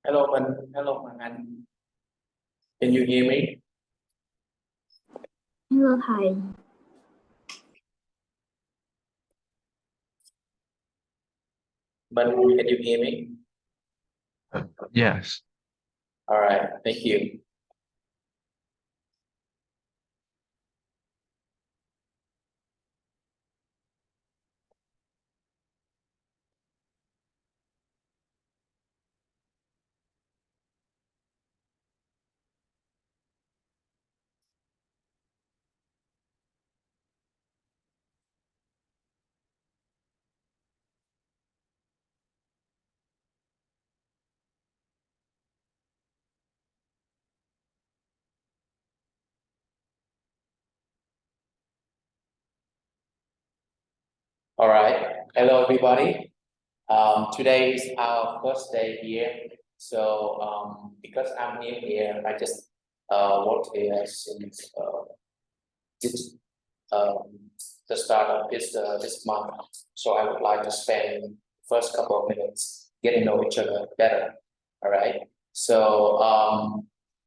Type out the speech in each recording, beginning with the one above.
Hello Minh, hello Hoàng Anh. Can you hear me? Hello thầy. Minh, can you hear me? Yes. All right, thank you. All right, hello everybody. Today is our first day here. So because I'm new here, I just worked here since this, the start of this month. So I would like to spend first couple of minutes getting to know each other better. All right. So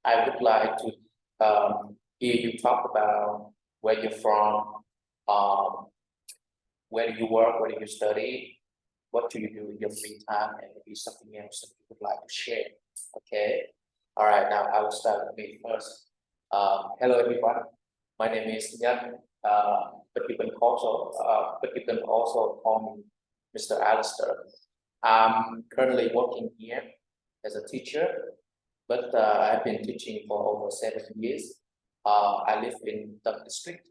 I would like to hear you talk about where you're from, um, where do you work, where do you study, what do you do in your free time, and maybe something else that you would like to share. Okay. All right. Now I will start with me first. Hello everyone. My name is Nhân. But you can also call me Mr. Alistair. I'm currently working here as a teacher, but I've been teaching for over 7 years. I live in the district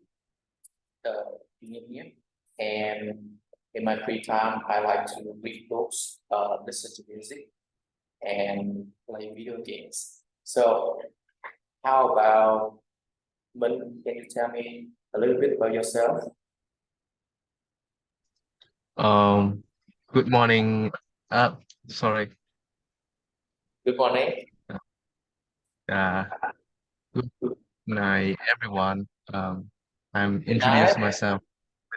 in here, and in my free time, I like to read books, listen to music, and play video games. So, how about Minh? Can you tell me a little bit about yourself? Good morning. Sorry. Good morning. Good night, everyone. I'm Good introduce night. myself.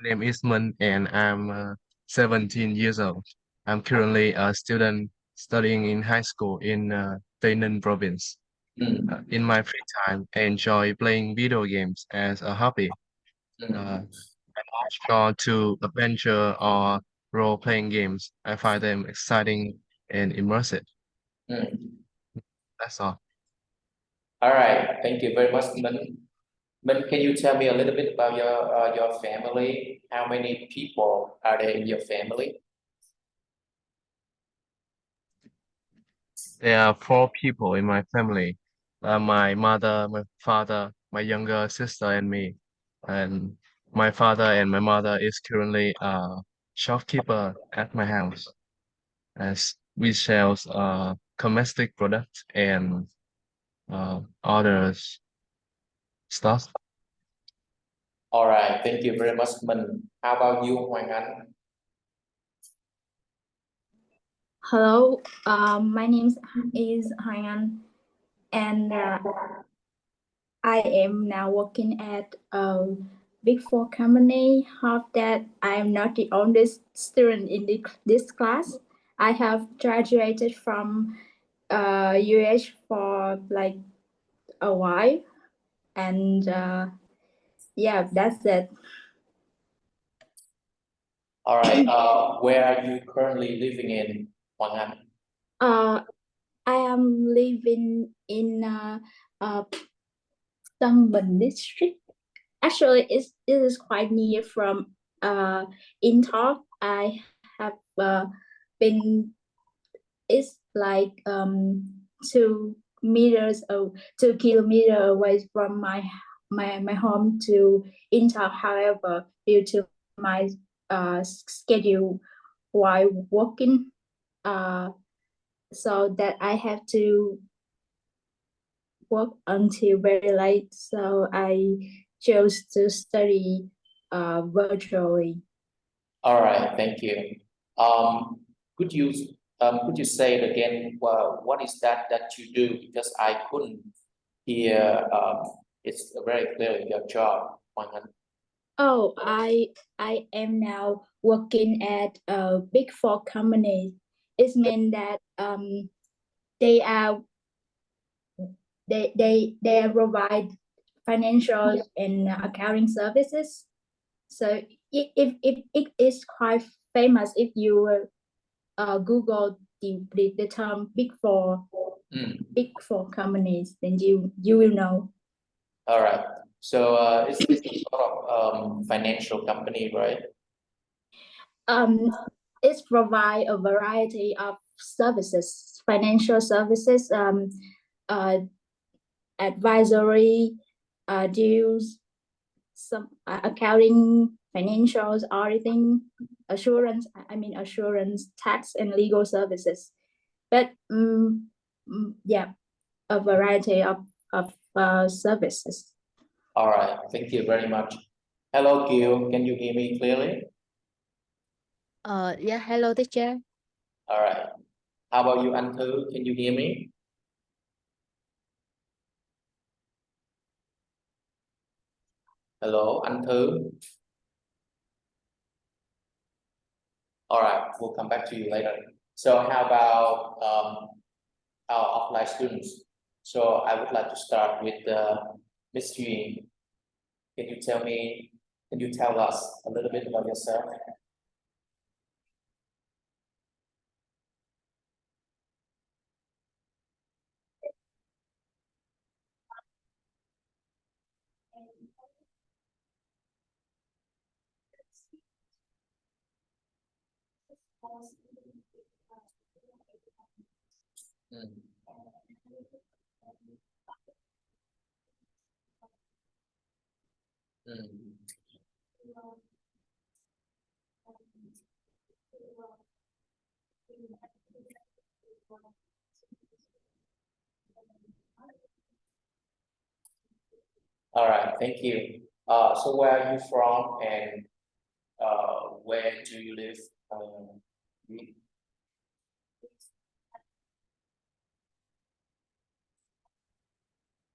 My name is Mun, and I'm 17 years old. I'm currently a student studying in high school in Tây Ninh province. In my free time, I enjoy playing video games as a hobby. I go to adventure or role-playing games. I find them exciting and immersive. That's all. All right. Thank you very much, Minh. Minh, can you tell me a little bit about your family? How many people are there in your family? There are 4 people in my family. My mother, my father, my younger sister, and me. And my father and my mother is currently a shopkeeper at my house, as we sells domestic products and other stuff. All right. Thank you very much, Minh. How about you, Hoàng Anh? Hello, my name is Hoàng Anh, and I am now working at a Big Four company. Hope that I am not the oldest student in this class. I have graduated from US for like a while, and yeah, that's it. All right. Where are you currently living in, Hoàng Anh? I am living in Tân Bình district. Actually, it is quite near from Engtalk. I have been. It's like 2 meters or 2 kilometers away from my home to Engtalk. However, due to my schedule while working, so that I have to work until very late. So I chose to study virtually. All right, thank you. Could you could you say it again? Well, what is that you do? Because I couldn't hear. It's very clear your job, Hoàng Anh. Oh, I am now working at a Big Four company. It means that they are they provide financial and accounting services. So it is quite famous if you Google the term big four companies, then you will know. All right. So it's a sort of financial company, right? It provide a variety of services, financial services, advisory, deals, some accounting, financials, auditing, assurance. Assurance, tax, and legal services. But yeah, a variety of services. All right. Thank you very much. Hello, Gil. Can you hear me clearly? Yeah, hello teacher. All right. How about you, Anh Thư? Can you hear me? Hello, Anh Thư. All right, we'll come back to you later. So how about our offline students? So I would like to start with Miss Yuen. Can you tell us a little bit about yourself? Mm. Mm. All right, thank you. So where are you from and where do you live?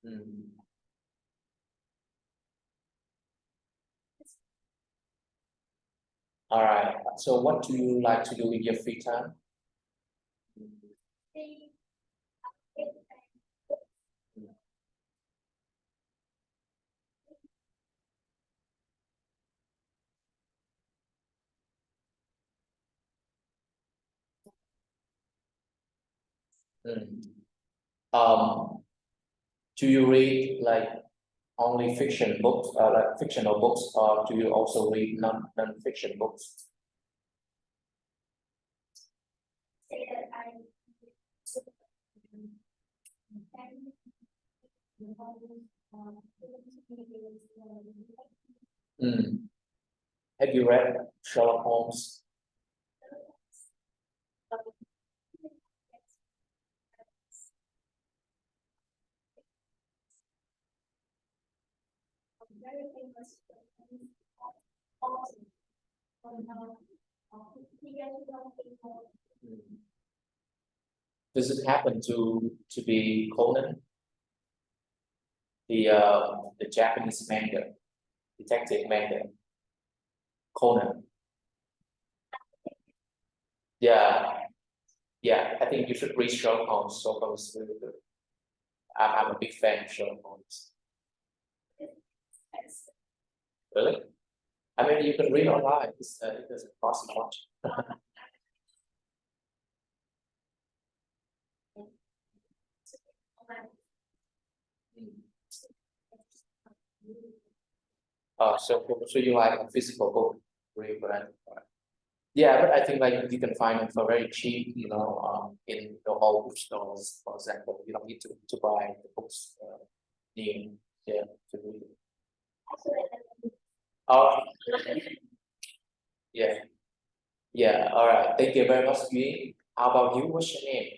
Mm. All right. So what do you like to do in your free time? Mm. Do you read like only fiction books, like fictional books, or do you also read non-fiction books? Mm. Have you read Sherlock Holmes? Mm. Does it happen to be Conan, the Japanese manga, detective manga, Conan? Yeah, yeah. I think you should read Sherlock Holmes. Sherlock Holmes is really good. I'm a big fan of Sherlock Holmes. Really? I mean, you can read online. It doesn't cost much. So you like a physical book, read, right? Yeah, but I think like you can find them for very cheap, in the whole bookstores, for example. You don't need to buy the books near, yeah, to read it. Oh, yeah, yeah. All right. Thank you very much, Yuen. How about you? What's your name?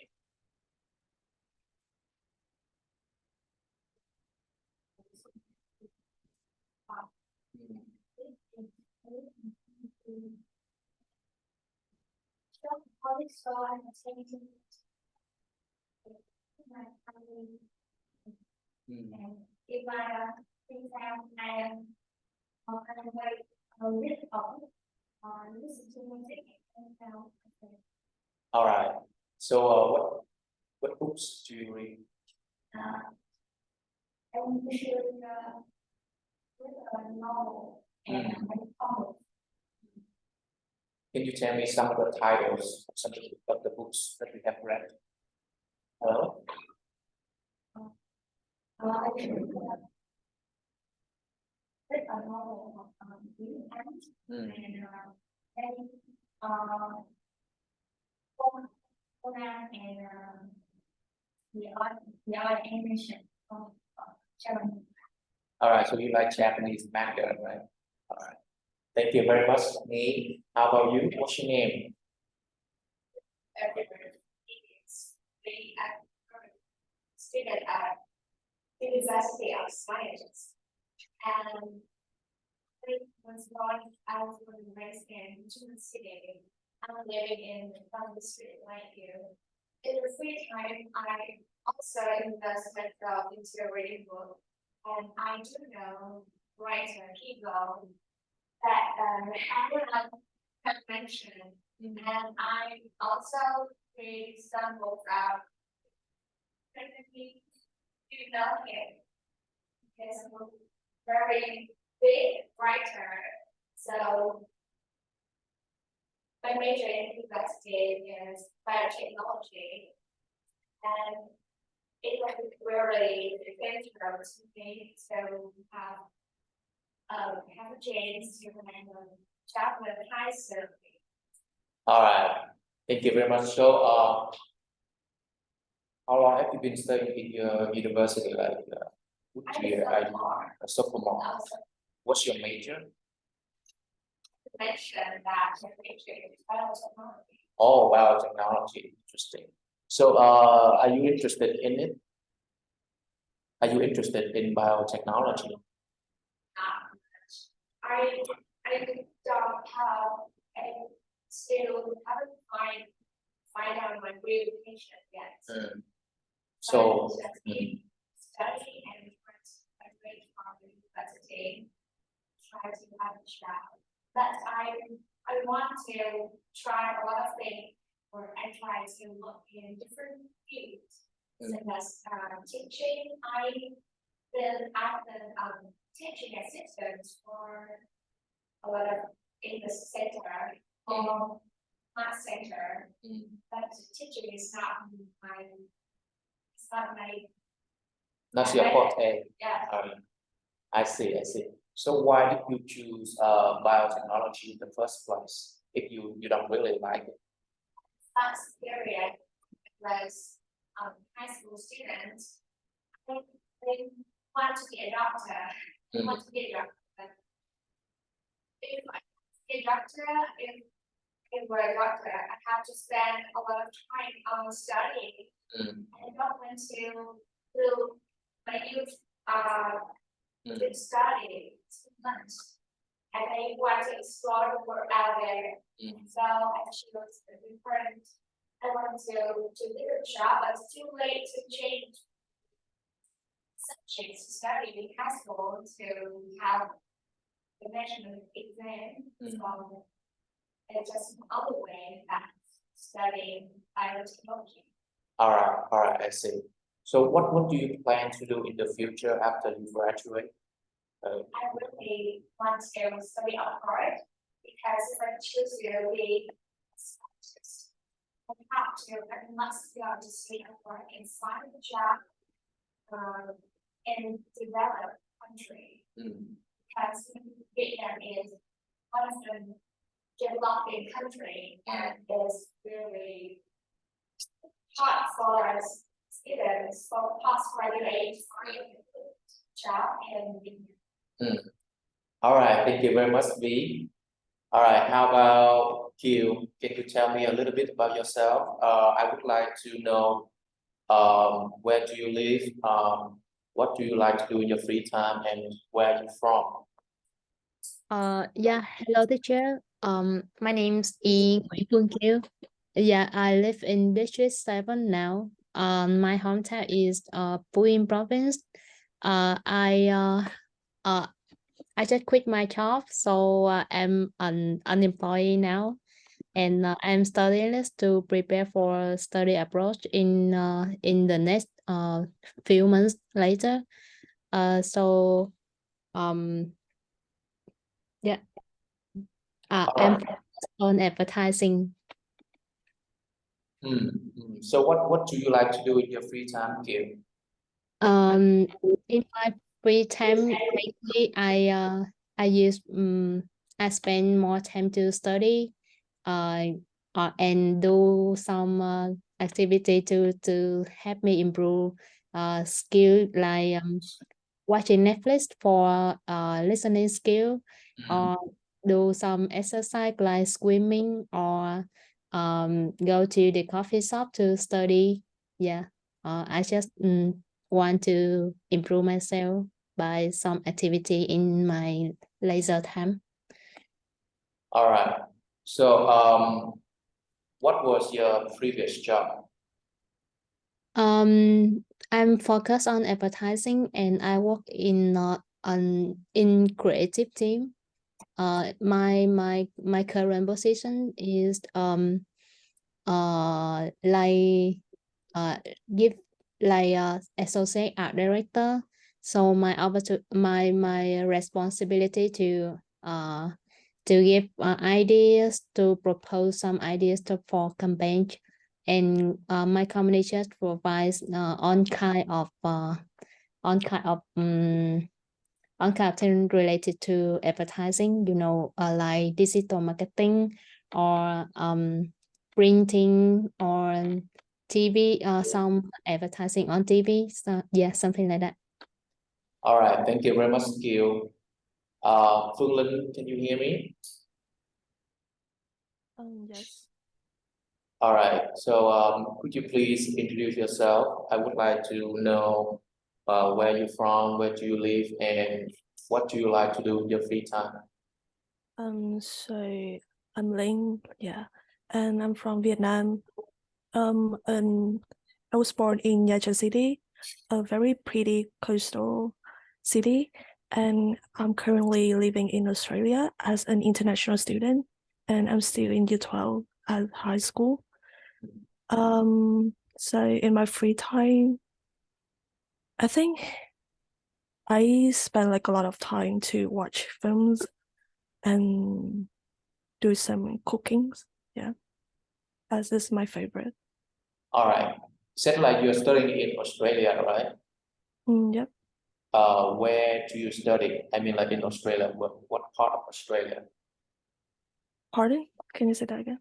All right. So what books Can you tell me some of the titles of some of the books that you have read? Hello? I read a novel of and Conan and the art animation of Japan. All right, so you like Japanese manga, right? All right. Thank you very much, Nee. How about you? What's your name? Student at University of Science. And I was born and raised in June City. I'm living in the street right here. In the free time, I also invest myself into a reading book. And I do know writer Kigo that everyone has mentioned. And I also read some books out. You know him. He's a very big writer. So my major in university is biotechnology, and it was really essential to me to have a chance to chat with high school. All right. Thank you very much. So, how long have you been studying in your university? Like, which year are you a sophomore? What's your major? Mentioned that major is biotechnology. Oh, biotechnology. Interesting. So, are you interested in it? Are you interested in biotechnology? I don't have a still haven't find out my real patient yet. So, study and graduate from the university, try to have a child. But I want to try a lot of things, or I try to look in different fields. Such as teaching. I've been teaching assistant for a lot of in the center or math center. But teaching is not my that's your forte. Yeah. I see. So why did you choose biotechnology in the first place if you don't really like it? Last period was high school students. They want to be a doctor. They want to be a doctor. If I be a doctor, if we're a doctor, I have to spend a lot of time on studying. I don't want to do my youth to study too much. And I want to explore the world out there. So I chose a different. I want to literature, but it's too late to change subjects to study in high school to have the national exam. So it's just another way that studying biotechnology. All right, I see. So what do you plan to do in the future after you graduate? I really want to study abroad because if I choose to be a scientist, I must be able to stay abroad and find a job in developed country. Because Vietnam is one of the developing country and is really hard for us students for postgraduate job and All right, thank you very much, V. All right, how about Q? Can you tell me a little bit about yourself? I would like to know where do you live? What do you like to do in your free time, and where are you from? Yeah, hello teacher. My name's Nguyễn Phương Kiều. Yeah, I live in District 7 now. My hometown is Phú Yên province. I just quit my job, so I'm unemployed now, and I'm studying to prepare for study abroad in the next few months later. Yeah. I'm on advertising. So what do you like to do in your free time, Kiều? In my free time, lately, I spend more time to study, and do some activity to help me improve skill, like watching Netflix for listening skill, or do some exercise like swimming, or go to the coffee shop to study. Yeah, I just want to improve myself by some activity in my leisure time. All right. So what was your previous job? I'm focused on advertising, and I work in creative team. My current position is like give like associate art director. So my responsibility to give ideas, to propose some ideas for campaign, and my company just provides on kind of thing related to advertising, like digital marketing, or printing, or TV, some advertising on TV. So yeah, something like that. All right, thank you very much, Kiều. Phương Linh, can you hear me? Yes. All right, so could you please introduce yourself? I would like to know where you're from, where do you live, and what do you like to do in your free time? So I'm Linh, yeah, and I'm from Vietnam. And I was born in Nha Trang City, a very pretty coastal city, and I'm currently living in Australia as an international student, and I'm still in year 12 at high school. So in my free time, I think I spend like a lot of time to watch films and do some cookings. Yeah, as is my favorite. All right, said like you're studying in Australia, right? Yep. Where do you study? I mean, like in Australia, what part of Australia? Pardon? Can you say that again?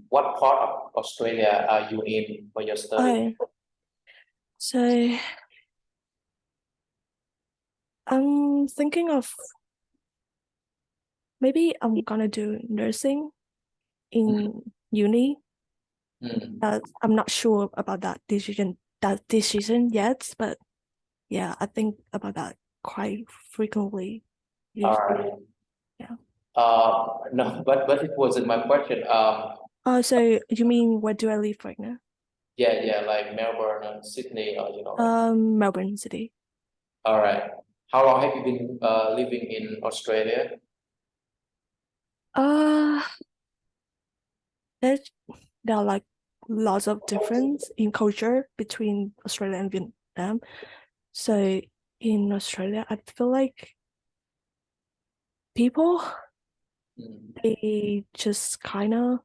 What part of Australia are you in when you're studying? So I'm thinking of maybe I'm gonna do nursing in uni. I'm not sure about that decision yet, but yeah, I think about that quite frequently. All right. Yeah. No, but it wasn't my question. So you mean where do I live right now? Yeah, like Melbourne and Sydney, or like... Melbourne City. All right. How long have you been living in Australia? There are like lots of difference in culture between Australia and Vietnam. So in Australia, I feel like people, they just kind of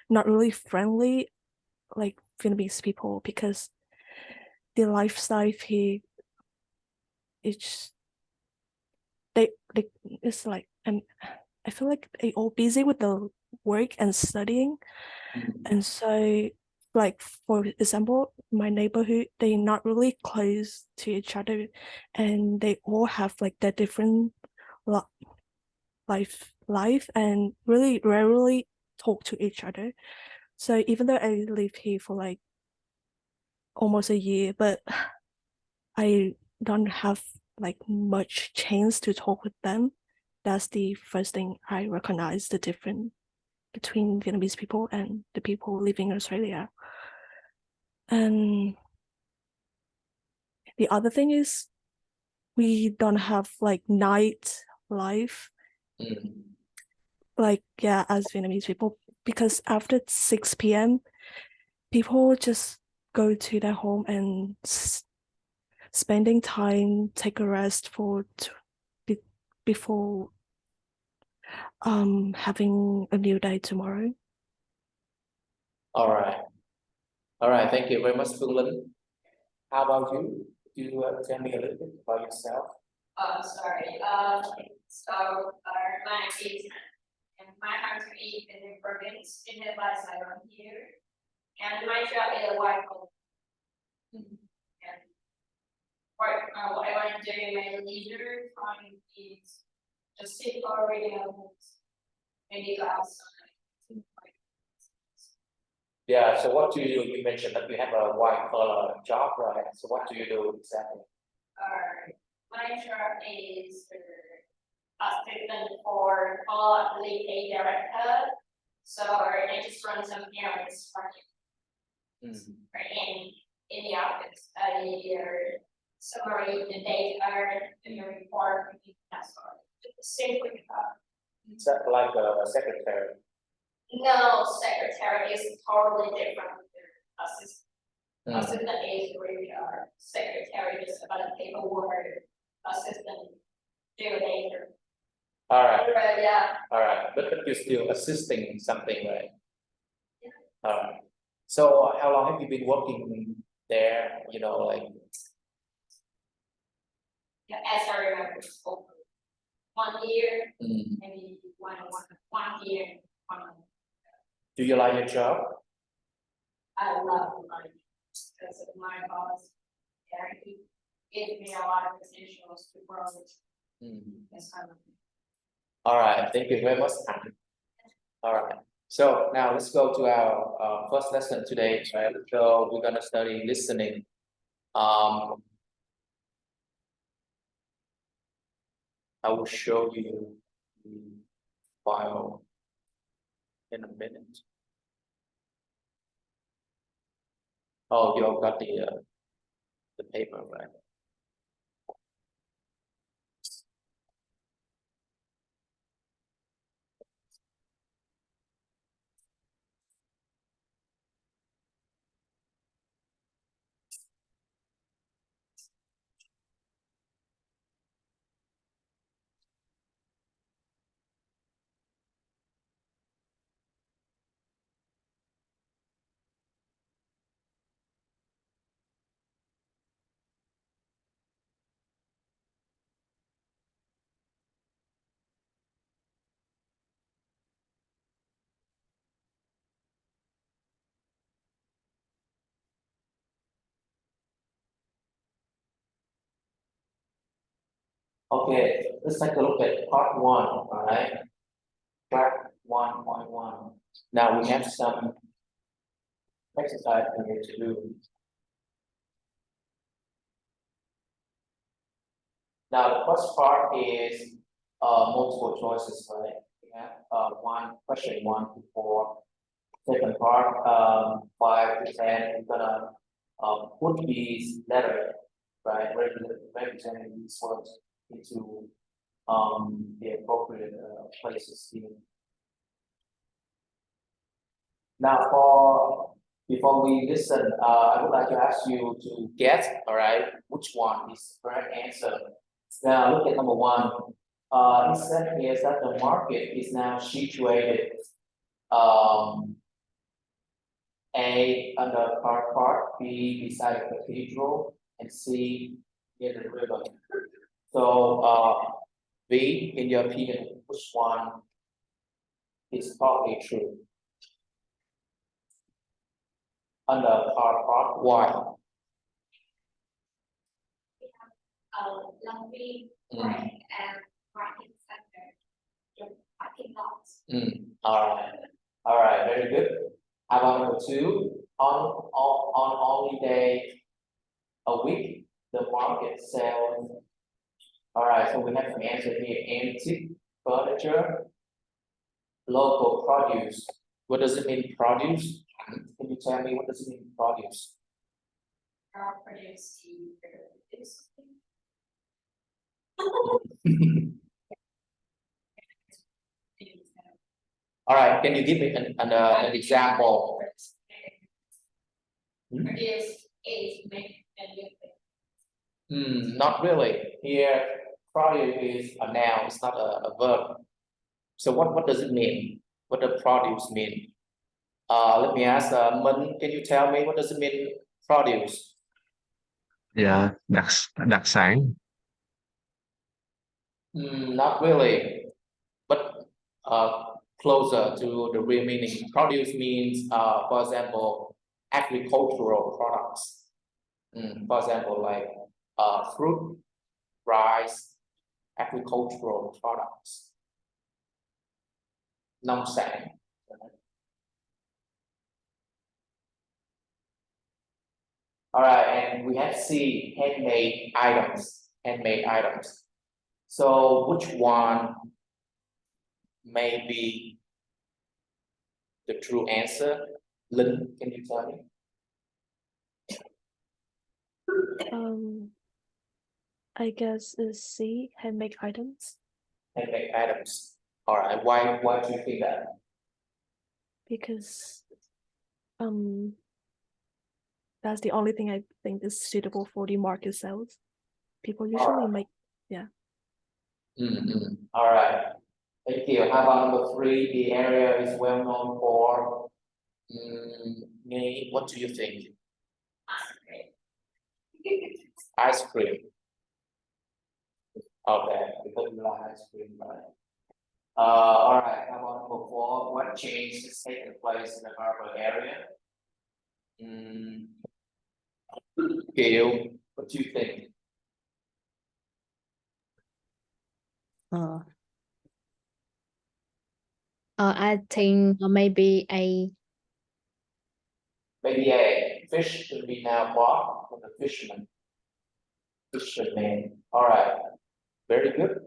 not really friendly like Vietnamese people, because the lifestyle here, it's it's like, and I feel like they all busy with the work and studying. And so, like, for example, my neighborhood, they're not really close to each other, and they all have like their different life and really rarely talk to each other. So even though I live here for like almost a year, but I don't have like much chance to talk with them. That's the first thing I recognize the difference between Vietnamese people and the people living in Australia. And the other thing is we don't have like night life, like, yeah, as Vietnamese people, because after 6 p.m. people just go to their home and spending time, take a rest before having a new day tomorrow. All right. Thank you very much, Phương Linh. How about you? Do you tell me a little bit about yourself? Sorry. My name is and my country is in the province in the last I'm here. And my job is a white collar. And what I want to do in my leisure time is just sit for radio, maybe go outside. Yeah, so what do you do? You mentioned that you have a white collar job, right? So what do you do exactly? My job is assistant for all lead director. So I just run some errands for him. In the office. Summary the data in the report. That's all. Simply. Is that like a secretary? No, secretary is totally different. Assistant is regular. Secretary is about the paperwork. Assistant do data. All right. Yeah. All right, but you're still assisting something, right? Yeah. All right. So how long have you been working there? You know, like. Yeah, as I remember, 1 year, maybe one year, 1 month. Do you like your job? I love money because of my boss. Yeah, he gave me a lot of potentials to grow. Yes, I love it. All right, thank you very much, Thành. All right, so now let's go to our first lesson today, right? So we're gonna study listening. I will show you the file in a minute. Oh, you all got the paper, right? Okay, let's take a look at part 1, all right? Track 1.1. Now we have some exercise for you to do. Now the first part is multiple choices, right? We have question 1 to 4. Second part 5 to 10. We're gonna put these letters, right, representing these words into the appropriate places here. Now, before we listen, I would like to ask you to guess, all right, which one is the correct answer. Now, look at number 1. It said here that the market is now situated A, under car park, B, beside a cathedral, and C, near the river. So, B, in your opinion, which one is probably true? Under car park, why? Lumpy, right, and parking center, parking lots. All right, very good. How about number 2? On only day a week, the market sells. All right, so we have some answer here: antique furniture, local produce. What does it mean, produce? Can you tell me what does it mean, produce? Produce. All right, can you give me an example? Produce is make and Not really. Here, produce is a noun, it's not a verb. So what does it mean? What does produce mean? Let me ask Min, can you tell me what does it mean produce? Yeah, đặc sản. Not really, but closer to the real meaning. Produce means, for example, agricultural products. For example, like fruit, rice, agricultural products. Nông sản. All right, and we have C, handmade items. Handmade items. So which one may be the true answer? Lynn, can you tell me? I guess is C, handmade items. Handmade items. All right. Why do you think that? Because that's the only thing I think is suitable for the market sales. People usually make, yeah. All right. Thank you. How about number 3? The area is well known for. What do you think? Ice cream. Okay, because you like ice cream, right? All right. How about number 4? What change has taken place in the harbor area? Gail, what do you think? I think maybe a. Maybe a fish should be now bought from the fisherman. Fisherman. All right. Very good.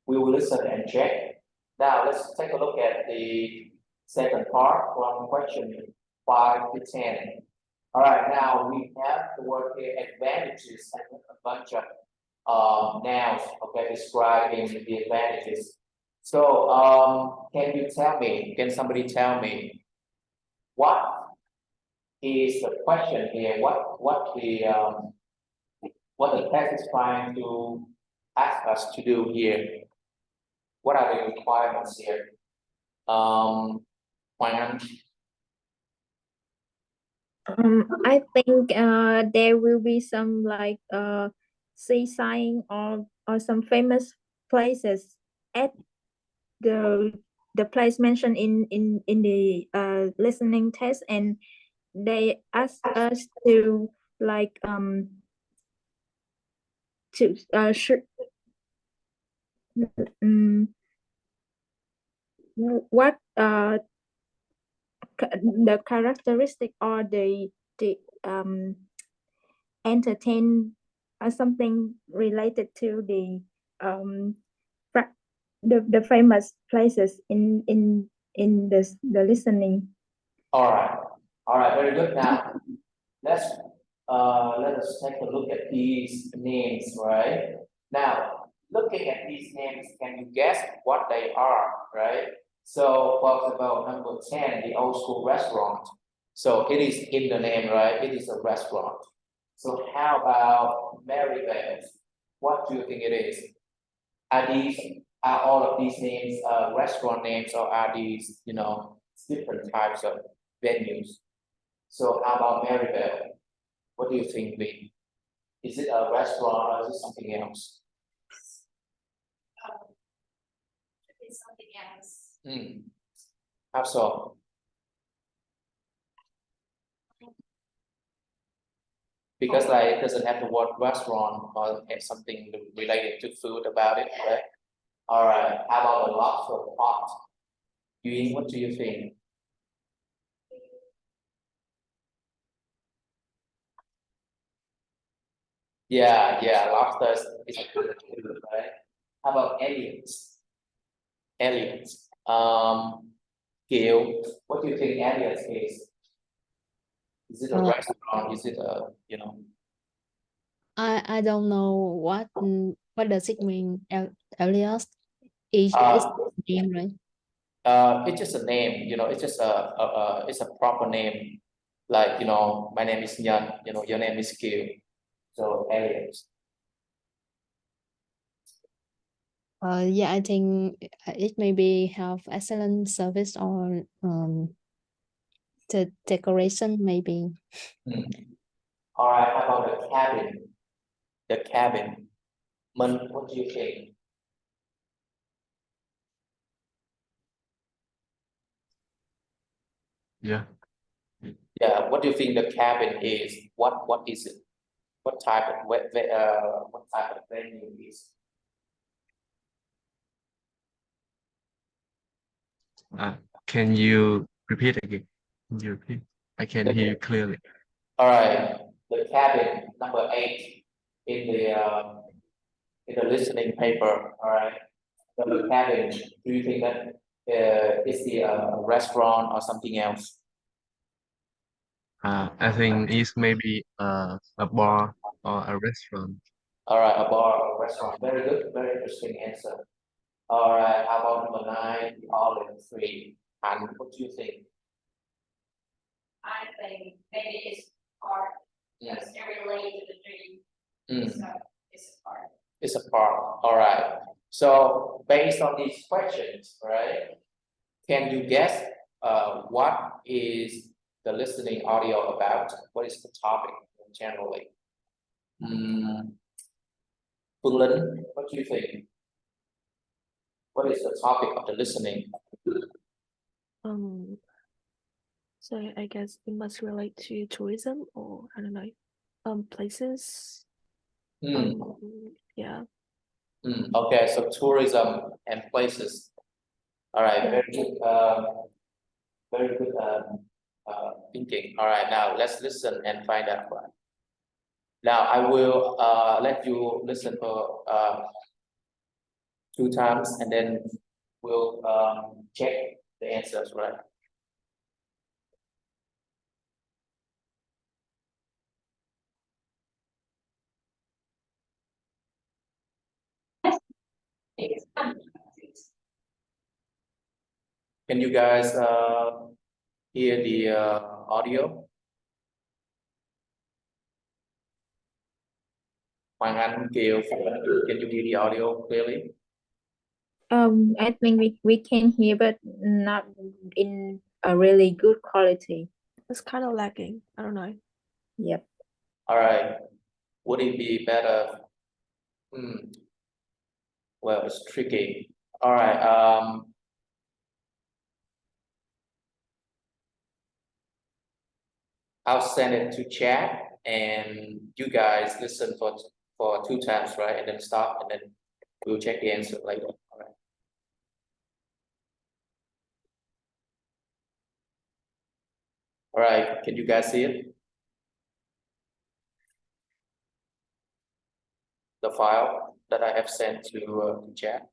We will listen and check. Now let's take a look at the second part from question 5 to 10. All right. Now we have the word here, advantages, and a bunch of nouns, okay, describing the advantages. So can somebody tell me what is the question here? What the text is trying to ask us to do here? What are the requirements here? Hoàng Anh. I think there will be some like seaside or some famous places at the place mentioned in the listening test, and they ask us to like what the characteristic or the entertain something related to the famous places in the listening. All right, very good. Now let us take a look at these names, right? Now, looking at these names, can you guess what they are, right? So, for example, number 10, the old school restaurant. So it is in the name, right? It is a restaurant. So how about Maryvale? What do you think it is? Are all of these names restaurant names, or are these, different types of venues? So how about Maryvale? What do you think, Lee? Is it a restaurant or is it something else? It's something else. How so? Because like it doesn't have the word restaurant or have something related to food about it, right? All right. How about the lobster pot? Yuying, what do you think? Yeah, lobster is a good food, right? How about aliens? Aliens. Gail, what do you think aliens is? Is it a restaurant? Is it a, I don't know what does it mean, Elias? Is name, right? It's just a name, it's just it's a proper name. Like, my name is Nhan, your name is Kiều. So aliens. Yeah, I think it maybe have excellent service or the decoration maybe. All right, how about the cabin? The cabin. Mun, what do you think? Yeah. Yeah, what do you think the cabin is? What is it? What type of what type of venue is? Can you repeat again? Can you repeat? I can hear you clearly. All right, the cabin number 8 in the listening paper. All right, the cabin. Do you think that is the restaurant or something else? I think it's maybe a bar or a restaurant. All right, a bar or restaurant. Very good, very interesting answer. All right, how about number 9, the olive tree? And what do you think? I think maybe it's part, because it relates to the dream, so it's a part. It's a park. All right. So based on these questions, right? Can you guess what is the listening audio about? What is the topic generally? Phương Linh, what do you think? What is the topic of the listening? So I guess it must relate to tourism, or I don't know, places. Yeah. Okay, so tourism and places. All right, Yeah. very good thinking. All right, now let's listen and find out. Now I will let you listen for 2 times, and then we'll check the answers, right? Can you guys hear the audio? Hoàng Anh, Kiều, can you hear the audio clearly? I think we can hear, but not in a really good quality. It's kind of lagging. I don't know. Yep. All right. Would it be better? Well, it's tricky. All right. I'll send it to chat, and you guys listen for 2 times, right? And then stop, and then we'll check the answer later. All right. All right. Can you guys see it? The file that I have sent to chat.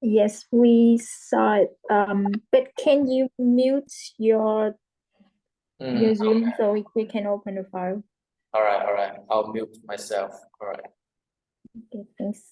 Yes, we saw it. But can you mute your Zoom so we can open the file? All right. I'll mute myself. All right. Okay, thanks.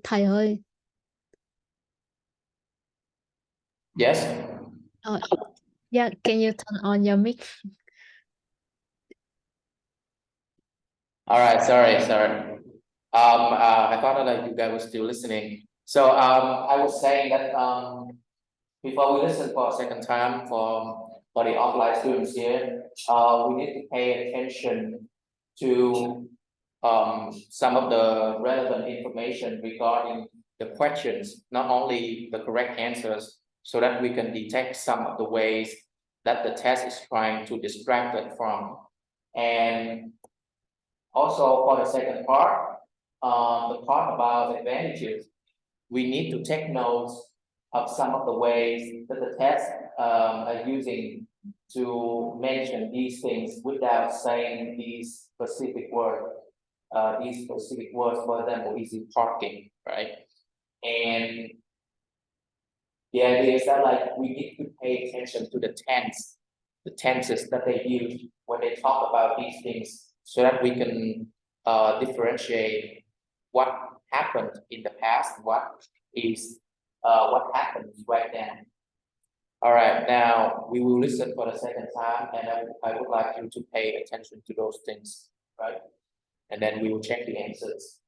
Thầy ơi, Yes. yeah, can you turn on your mic? All right. Sorry. I thought that you guys were still listening. So I was saying that before we listen for a second time for the offline students here, we need to pay attention to some of the relevant information regarding the questions, not only the correct answers, so that we can detect some of the ways that the test is trying to distract us from. And also for the second part, the part about advantages, we need to take notes of some of the ways that the test are using to mention these things without saying these specific words. For example, easy parking, right? And the idea is that like we need to pay attention to the tenses that they use when they talk about these things, so that we can differentiate what happened in the past, what happens right now. All right, now we will listen for the second time, and I would like you to pay attention to those things, right? And then we will check the answers.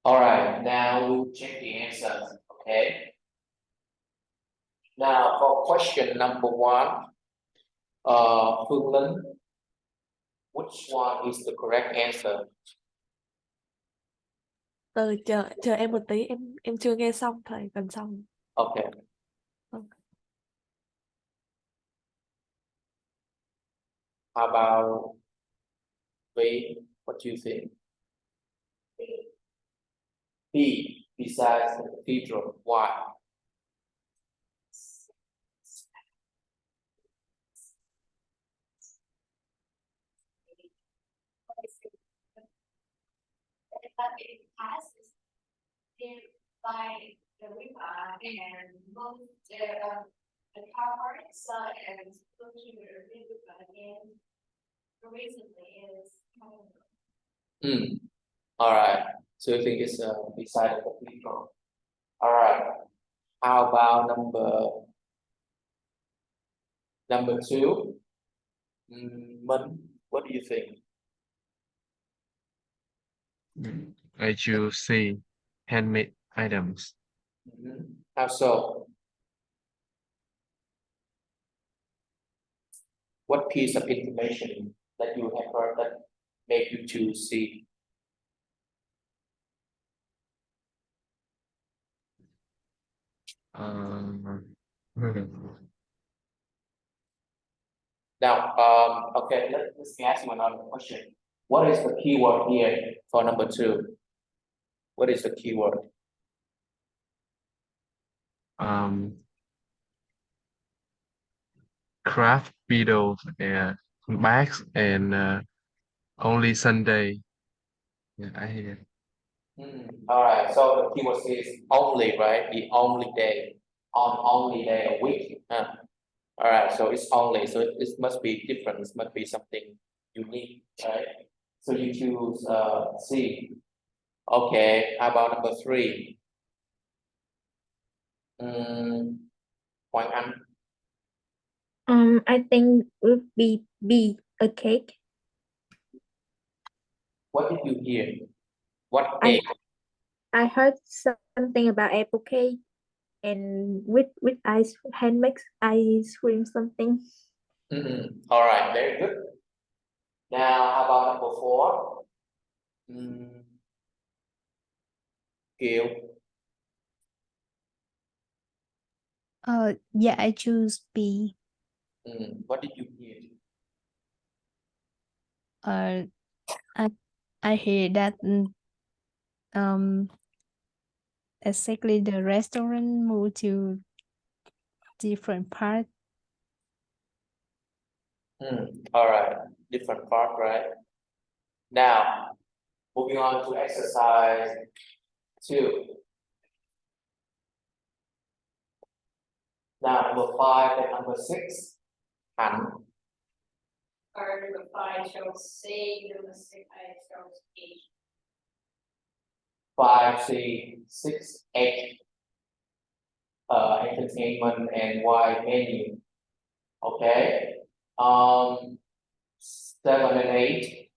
All right, now we'll check the answers, okay? Now for question number 1, Phương Linh, which one is the correct answer? Chờ em một tí, em chưa nghe xong, thầy gần xong. Okay. How about V? What do you think? B, besides the cathedral, why? But it passes by the river and most the car parks and looking at the river again. Recently is All right. So you think it's beside the cathedral. All right. How about number 2? Minh, what do you think? I choose C, handmade items. How so? What piece of information that you have heard that make you choose C? Now, okay, let's ask you another question. What is the keyword here for number 2? What is the keyword? Craft beetle bags and only Sunday. Yeah, I hear. All right, so the keyword is only, right? The only day, on only day a week. All right, so it's only, so it must be different. It must be something unique, right? So you choose C. Okay, how about number 3? Hoàng Anh. I think would be B, a cake. What did you hear? What cake? I heard something about apple cake and with ice, handmade ice cream something. All right, very good. Now, how about number 4? Kiều. Yeah, I choose B. What did you hear? I hear that exactly the restaurant moved to different part. All right, different part, right? Now, moving on to exercise 2. Now, number 5 and number 6. Thành. number 5 shows C, number 6 shows E. 5C, 6H, entertainment and Y menu. Okay. 7 and 8.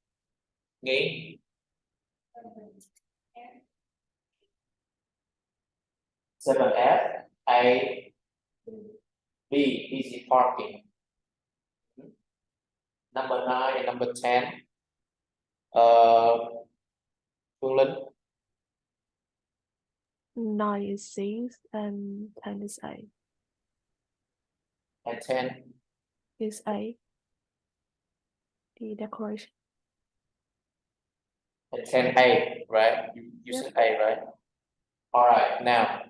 Nghĩ. 7F, A, B, easy parking. Number 9 and number 10. Phương Linh. 9 is C and 10 is A. And 10. Is A. The decoration. And 10A, right? You said A, right? All right, now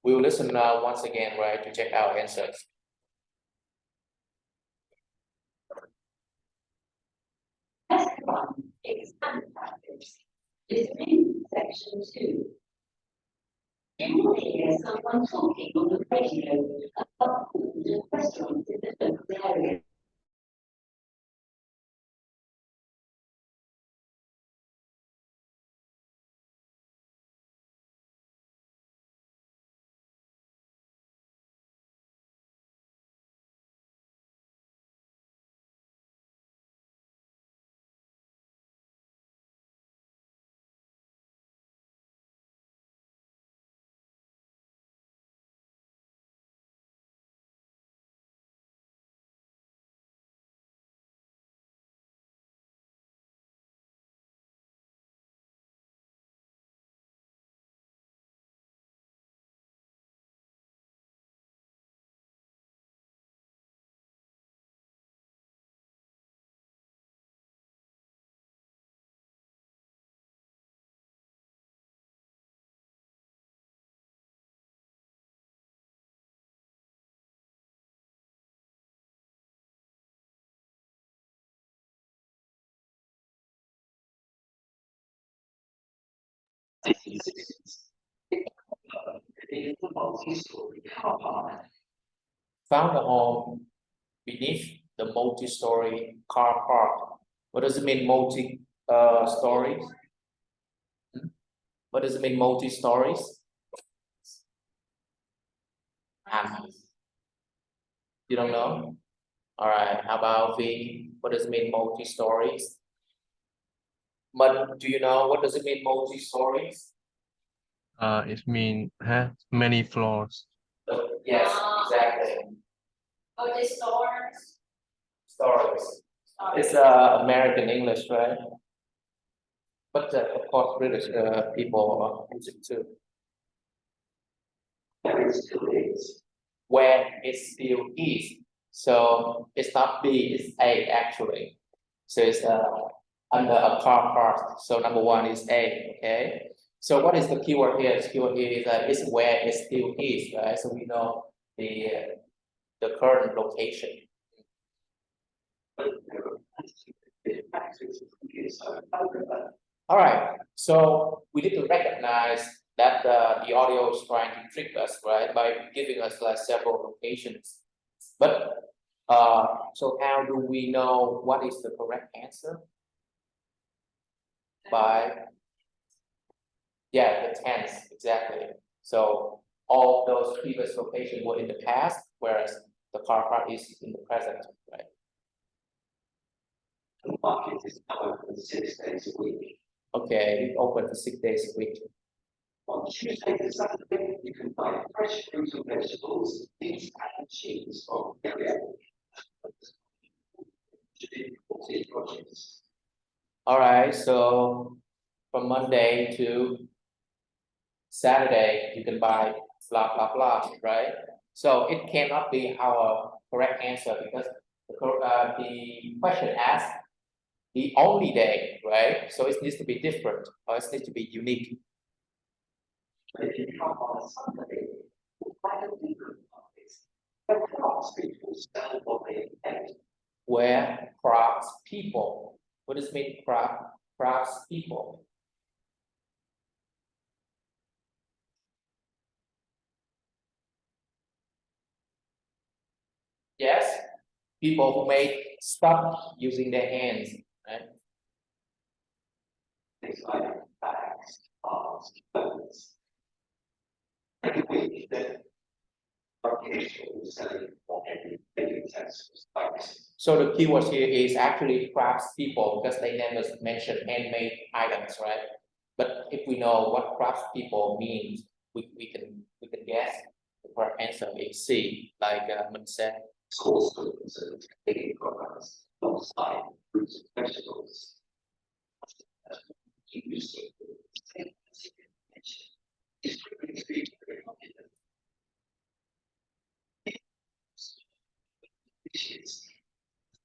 we'll listen once again, right, to check our answers. Expand factors. Listening, section 2. You will hear someone talking on the radio about food and restaurants in the local area. multi-story car park. Found a home beneath the multi-story car park. What does it mean, multi-stories? What does it mean, multi-stories? You don't know? All right, how about V? What does it mean, multi-stories? But do you know what does it mean, multi-stories? It means have many floors. Yes, exactly. Oh, the stores. Stories. It's American English, right? But of course, British people use it too. There it still is. Where it still is. So it's not B, it's A actually. So it's under a car park. So number one is A, okay? So what is the keyword here? The keyword here is where it still is, right? So we know the current location. All right, so we need to recognize that the audio is trying to trick us, right, by giving us like several locations. But so how do we know what is the correct answer? By the tense, exactly. So all those previous locations were in the past, whereas the car park is in the present, right? The market is now open 6 days a week. Okay, open for 6 days a week. On Tuesday to Saturday, you can buy fresh fruit and vegetables, meat and cheese from area. All right, so from Monday to Saturday, you can buy blah, blah, blah, right? So it cannot be our correct answer because the question asks the only day, right? So it needs to be different or it needs to be unique. If you come on a Sunday, you'll find a different market. Where crafts people sell what they invent. Where crafts people. What does it mean, crafts people? Yes, people who make stuff using their hands, right? Things like bags, cars, clothes. Every week, the occasional selling for every daily utensils. So the keyword here is actually crafts people because they never mention handmade items, right? But if we know what crafts people means, we can guess the correct answer is C, like Minh said. Schools and baking products, alongside fruits and vegetables.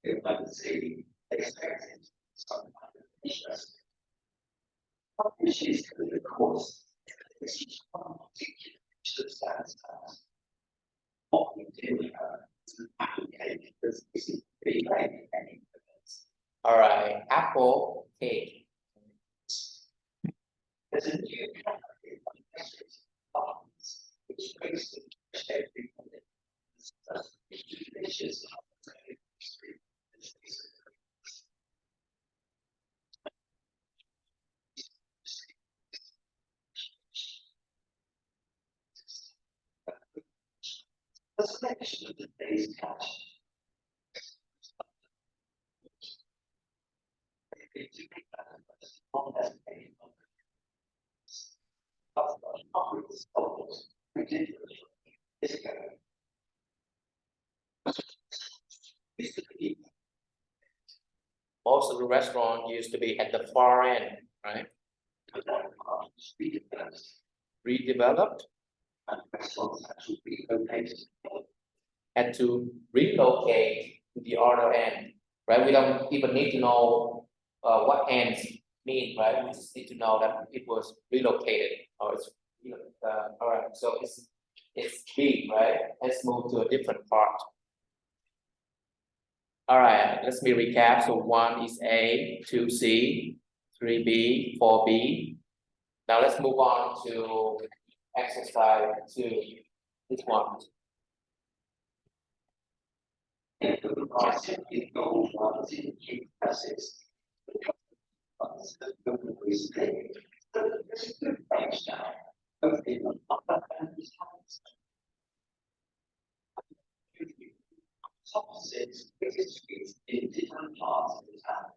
If I would say expected some kind of interest. Issues could of course particular substance as what we do cake is be like any All right, apple cake. There's a new category of pastries which makes the shape delicious. The selection of the day's catch. Most of the restaurant used to be at the far end, right? Redeveloped. Had to relocate to the other end, right? We don't even need to know what ends mean, right? We just need to know that it was relocated or it's all right. So it's B, right? Let's move to a different part. All right, let's me recap. So 1 is A, 2 C, 3 B, 4 B. Now let's move on to exercise 2. This one. If the price is gold ones in key presses, there's a good range now, both in the upper and the opposites, biggest streets in different parts of the town.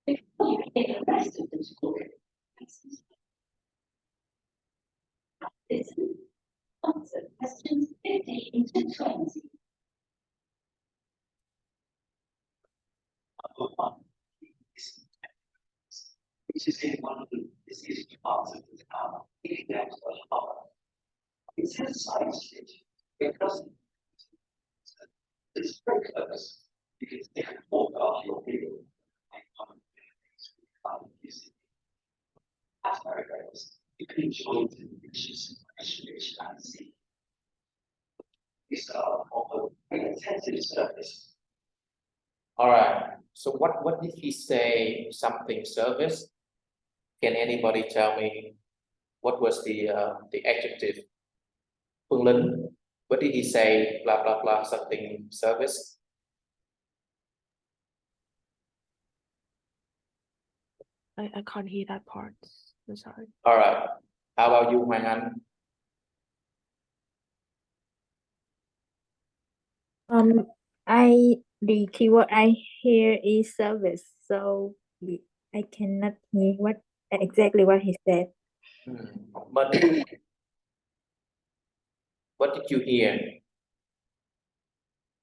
If you get the rest of the story, listen, answer questions 15 to 20. Which is in one of the busiest parts of the town, leading down to the harbour. It's a side street. It doesn't. It's very close. You can take a walk after your people. That's very close. You can enjoy the delicious fresh fish and sea. These are offer an intensive service. All right. So what did he say? Something service? Can anybody tell me what was the adjective? Phương Linh, what did he say? Blah blah blah. Something service. I can't hear that part. I'm sorry. All right. How about you, Hoàng Anh? The keyword I hear is service, so I cannot hear exactly what he said. But what did you hear?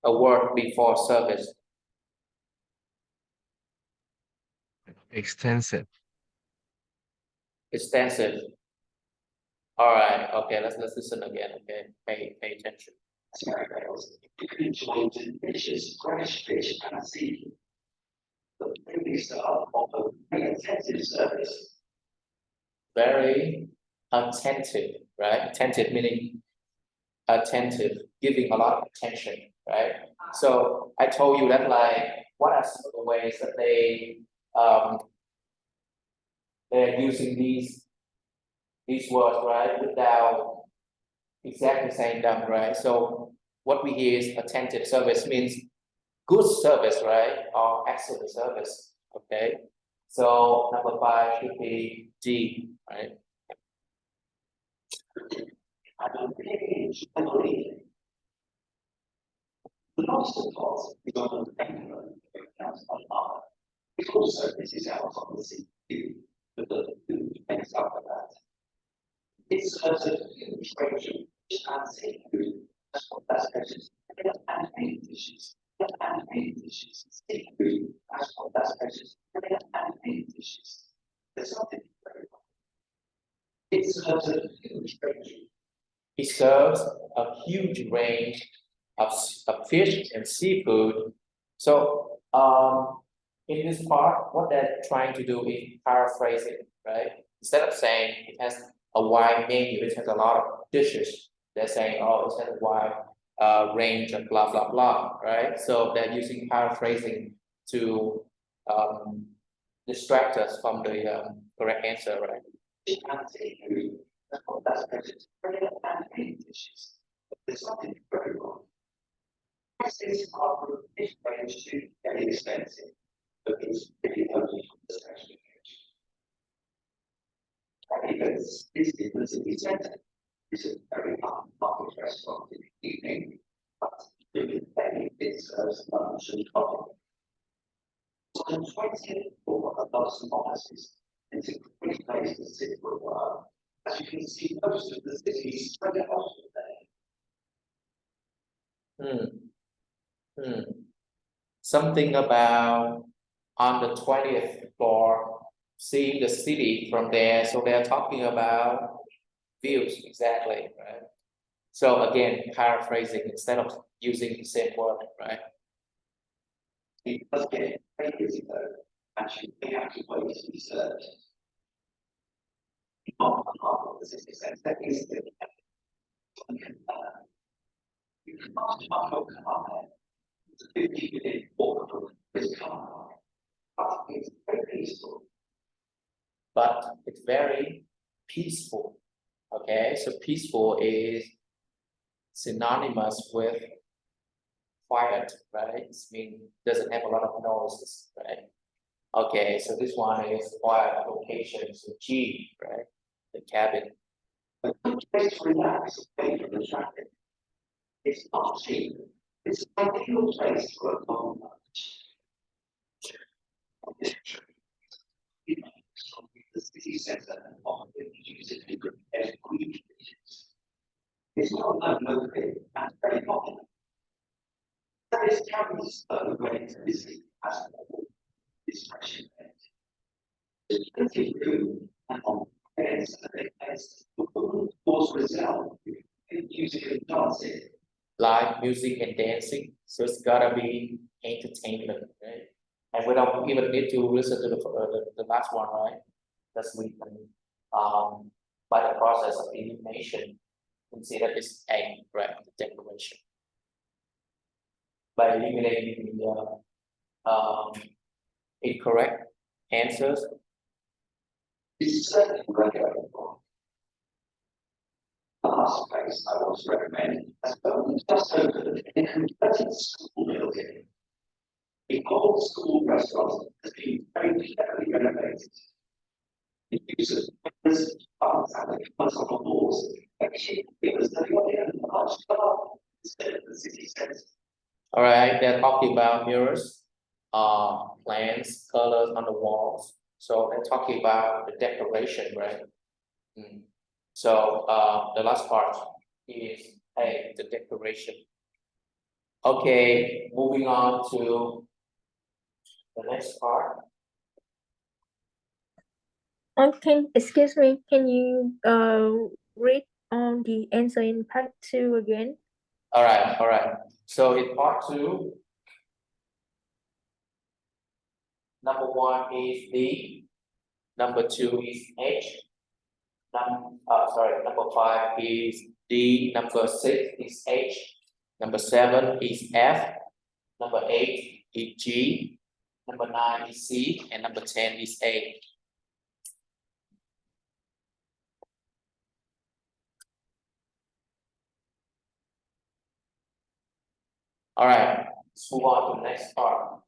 A word before service. Extensive. Extensive. All right. Okay. Let's listen again. Okay. Pay attention. You can enjoy the delicious fresh fish and sea. The these are offer an intensive service. Very attentive, right? Attentive meaning attentive, giving a lot of attention, right? So I told you that, like, what are some of the ways that they're using these words, right, without exactly saying them, right? So what we hear is attentive service means good service, right, or excellent service. Okay. So number 5 should be D, right? The lobster pot is on the England account. It also is out on the sea, but the food makes up for that. It serves a huge range of fish and seafood, that's precious, and main dishes, and main dishes, seafood, that's precious, and main dishes. There's nothing very well. It serves a huge range. It serves a huge range of fish and seafood. So in this part, what they're trying to do is paraphrase it, right? Instead of saying it has a wide menu, it has a lot of dishes. They're saying, oh, it has a wide range of blah blah blah, right? So they're using paraphrasing to distract us from the correct answer, right? That's precious, and main dishes. There's nothing very wrong. Prices are fish range to very expensive, but it's really only from the special because this is the city centre. It's a very hard market restaurant in the evening, but it serves lunch and coffee. So I'm trying to get for above some offices. It's a great place to sit for a while. As you can see, most of the city is spread out there. Something about on the 20th floor, seeing the city from there. So they're talking about views, exactly, right? So again, paraphrasing instead of using the same word, right? It does get very busy though. Actually, they have to wait to be served. Not half of the city centre is the you can ask my whole car there. It's a 50-minute walk from this car. But it's very peaceful. But it's very peaceful. Okay, so peaceful is synonymous with quiet, right? It means doesn't have a lot of noises, right? Okay, so this one is quiet location, so G, right? The cabin. A good place to relax away from the traffic. It's not cheap. It's an ideal place for a long lunch. The city centre and often use it to prepare green dishes. It's not unlocated and very popular. There is countless other ways to visit as well. This fresh event. There's plenty of room and on beds and big beds for pause result and music and dancing. Live music and dancing, so it's gotta be entertainment, right? And we don't even need to listen to the last one, right? Because we can, by the process of elimination, consider this A, right? The declaration. By eliminating the incorrect answers. It's certainly recommendable. The last place I was recommending has opened just opened in a converted school building. The old school restaurant has been very carefully renovated. The use of windows, funds, and the colours on the walls actually give us the idea of a large garden instead of the city centre. All right, they're talking about mirrors, plants, colors on the walls. So they're talking about the decoration, right? So the last part is A, the decoration. Okay, moving on to the next part. Excuse me, can you read on the answer in part 2 again? All right. So in part 2, number 1 is D, number 2 is H, number 5 is D, number 6 is H, number 7 is F, number 8 is G, number 9 is C, and number 10 is A. All right, let's move on to the next part.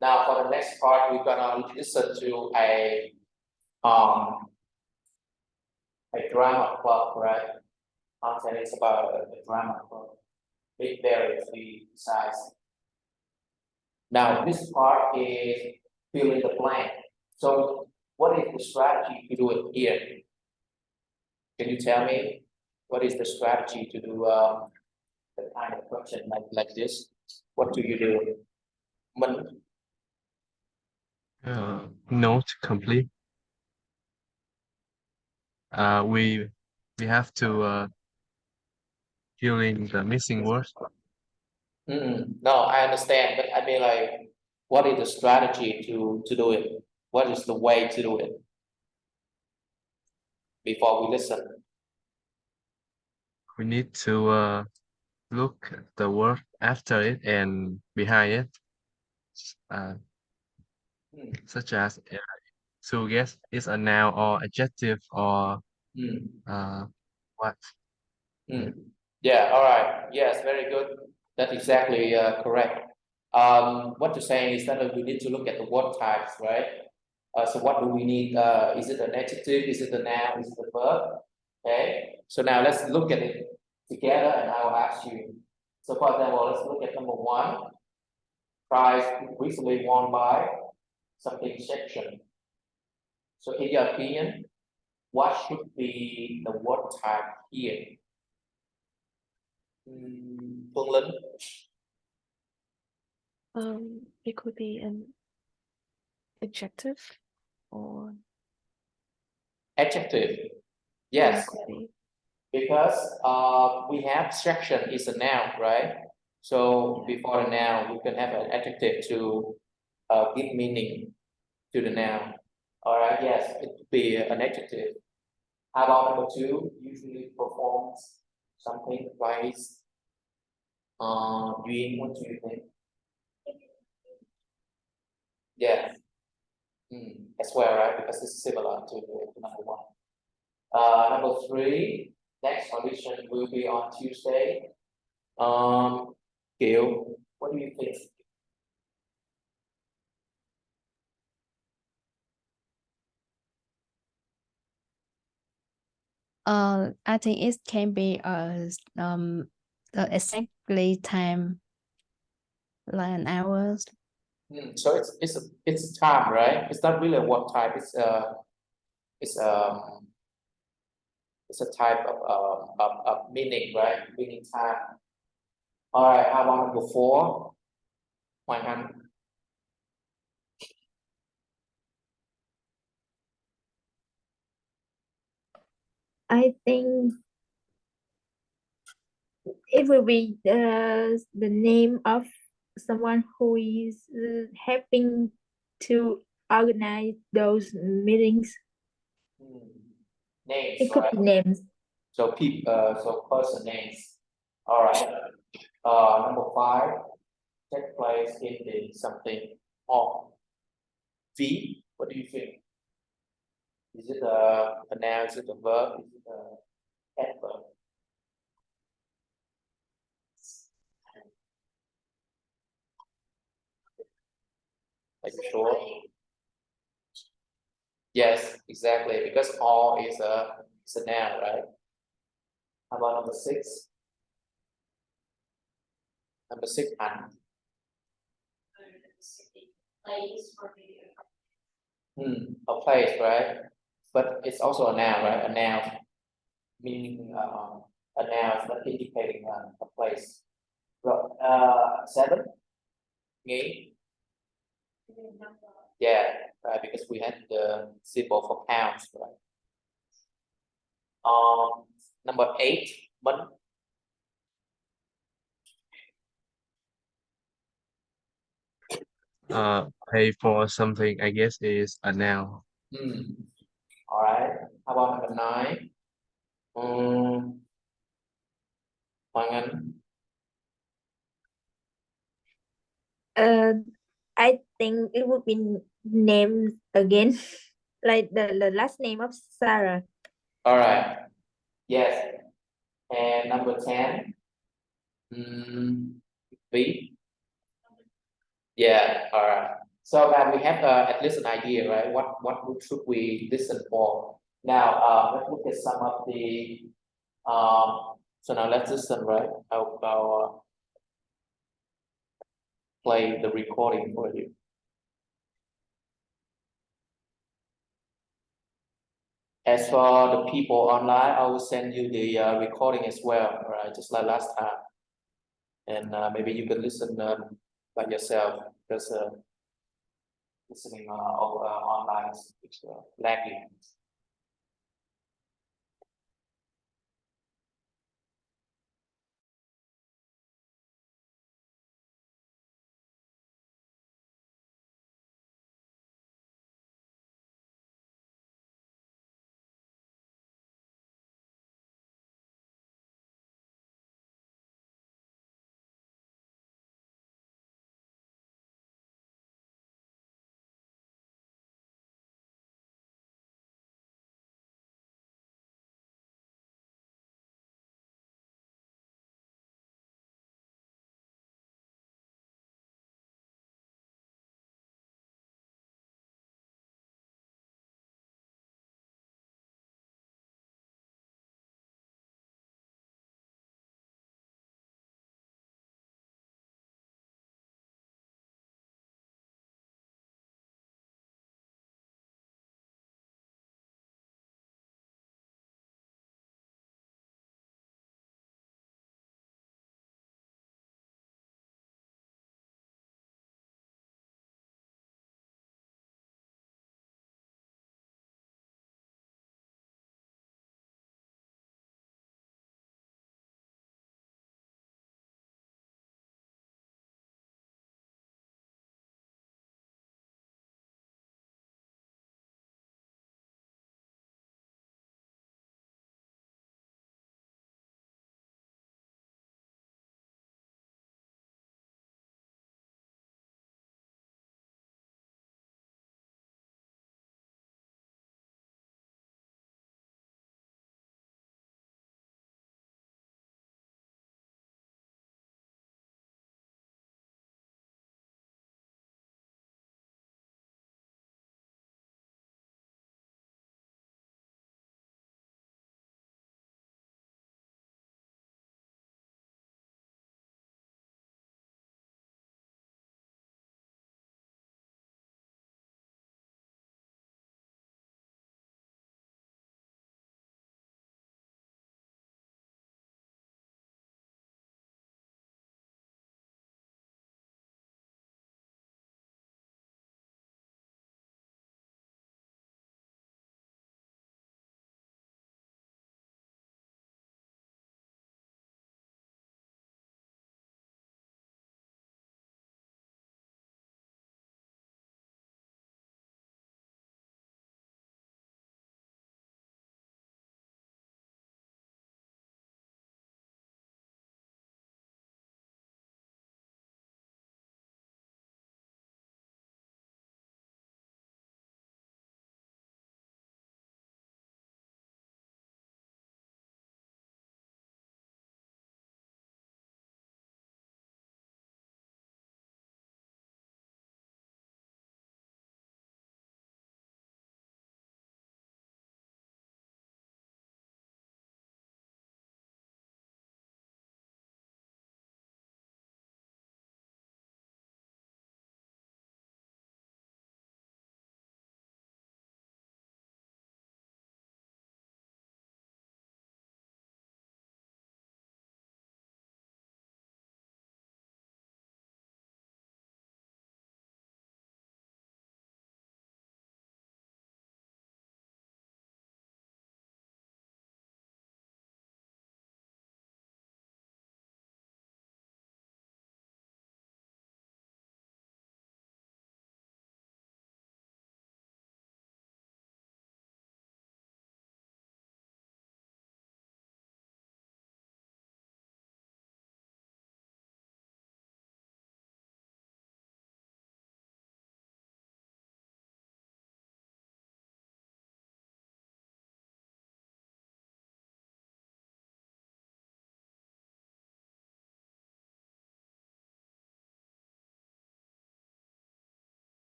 Now, for the next part, we're gonna listen to a drama club, right? Content is about a drama club. It varies the size. Now, this part is fill in the blank. So, what is the strategy to do it here? Can you tell me what is the strategy to do the kind of question like this? What do you do? Note complete. We have to fill in the missing words. No, I understand, but I mean, like, what is the strategy to do it? What is the way to do it? Before we listen. We need to look at the word after it and behind it. Such as to guess is a noun or adjective or what? Yeah, all right. Yes, very good. That's exactly correct. What you're saying is that we need to look at the word types, right? So what do we need? Is it an adjective? Is it a noun? Is it a verb? Okay. So now let's look at it together, and I will ask you. So for example, let's look at number 1. Prize recently won by something section. So in your opinion, what should be the word type here? Phương Linh. It could be an adjective or Adjective. Yes. could be. Because we have section is a noun, right? So before the noun, we can have an adjective to give meaning to the noun. All right, yes, it could be an adjective. How about number 2? Usually performs something twice. Duyên, what do you think? Yeah. as well, right? Because it's similar to number 1. Number 3, next audition will be on Tuesday. Gil, what do you think? I think it can be the exactly time, like an hour. So it's time, right? It's not really what time. It's a type of meaning, right? Meaning time. All right. How about number 4? Hoàng Anh. I think it will be the name of someone who is helping to organize those meetings. Names, It could right? be names. So so person names. All right. Number 5, take place in something or V. What do you think? Is it a noun? Is it a verb? Is it a adverb? Are you sure? Yes, exactly. Because all is a noun, right? How about number 6? Number 6, Thành. Place or A place, right? But it's also a noun, right? A noun meaning a noun that indicating a place. Rồi, 7, Nghĩ. Yeah, right, because we had the symbol for pounds, right? Number 8, Minh. Pay for something, I guess, is a noun. All right. How about number 9? Hoàng Anh. I think it would be names again, like the last name of Sarah. All right. Yes. And number 10. B. Yeah. All right. So now we have at least an idea, right? What should we listen for? Now, let's look at some of the. So now let's listen, right? I'll play the recording for you. As for the people online, I will send you the recording as well, right? Just like last time. And maybe you can listen by yourself because listening over online is lagging.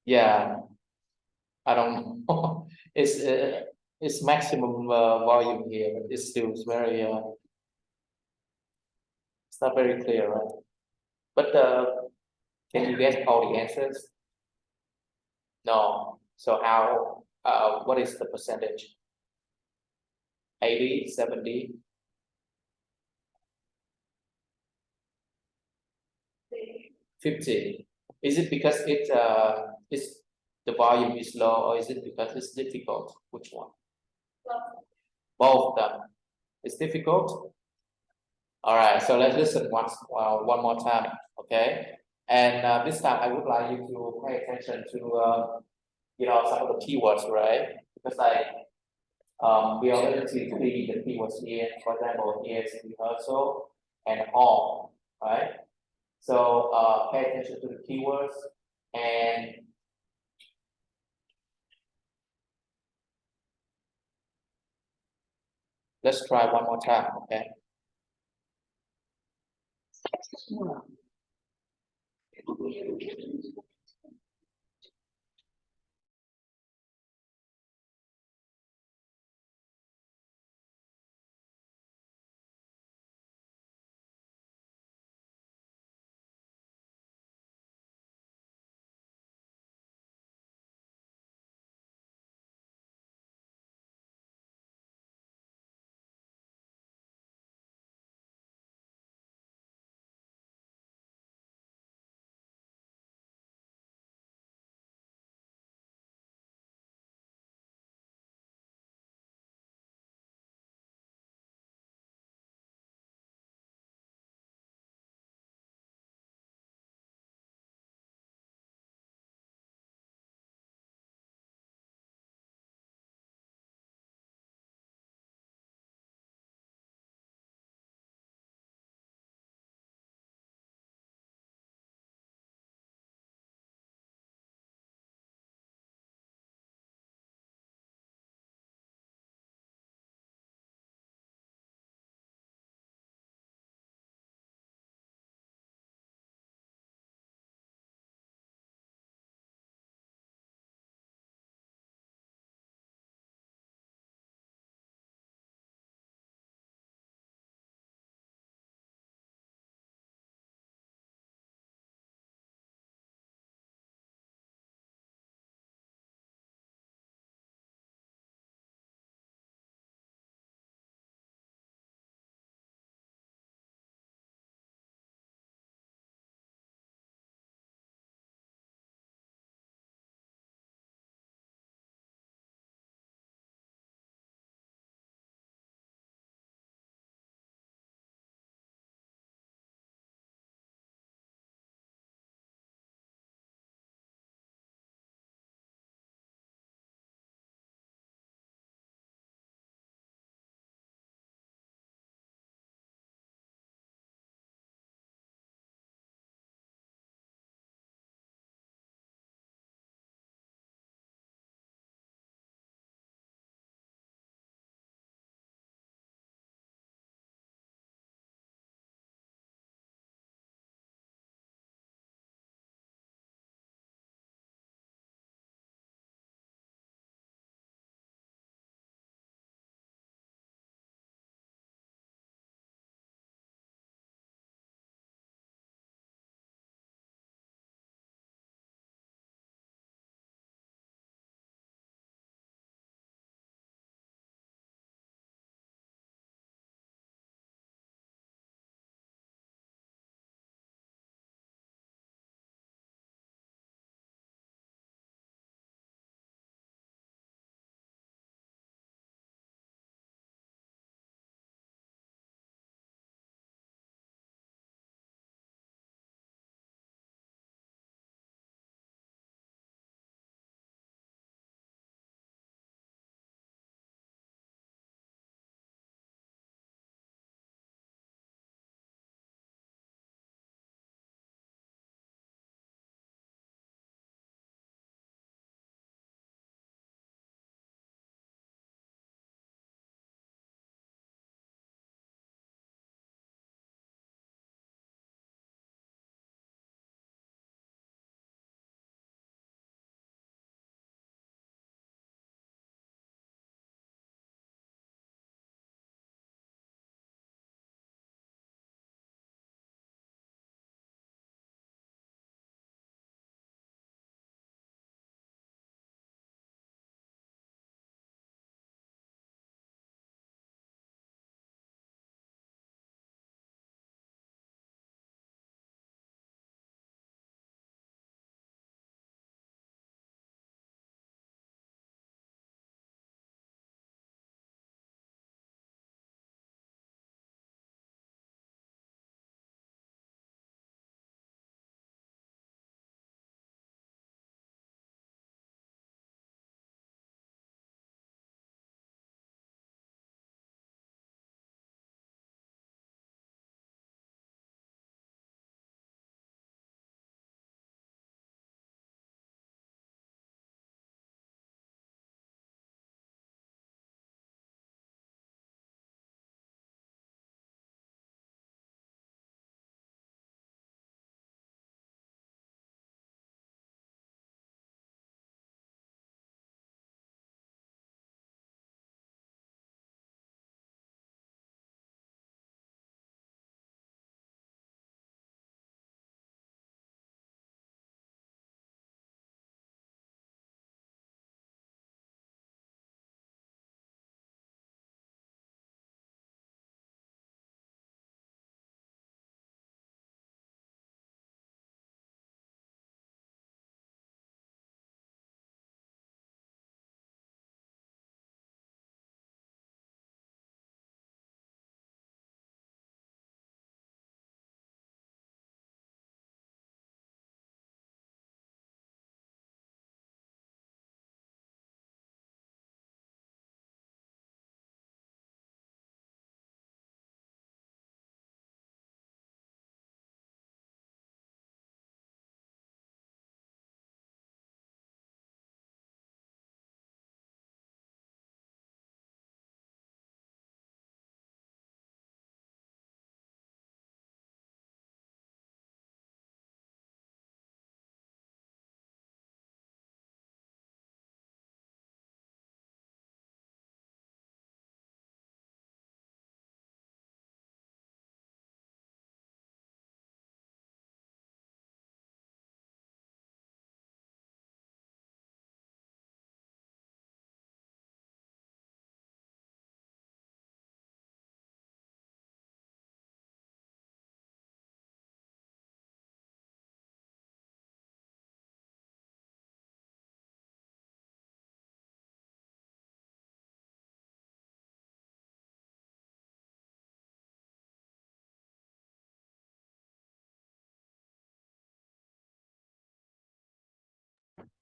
Yeah, I don't know. It's maximum volume here, but it's still very it's not very clear, right? But can you get all the answers? No. So how what is the percentage? 80, 70? 50. Is it because it's the volume is low, or is it because it's difficult? Which one? Both of them. It's difficult. All right. So let's listen one more time. Okay. And this time I would like you to pay attention to some of the keywords, right? Because we already see the keywords here. For example, here is rehearsal and all, right? So pay attention to the keywords and let's try one more time, okay?